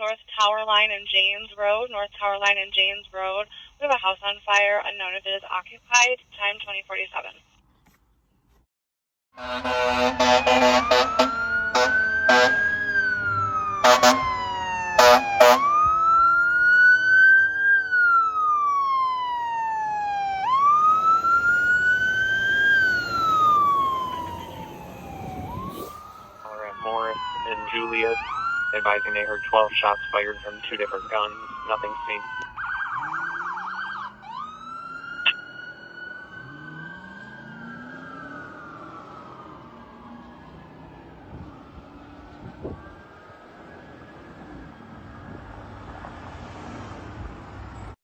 North Tower Line and James Road. North Tower Line and James Road. We have a house on fire, unknown if it is occupied. Time 2047. Morris and Julius, advising they heard 12 shots fired from 2 different guns. Nothing seen.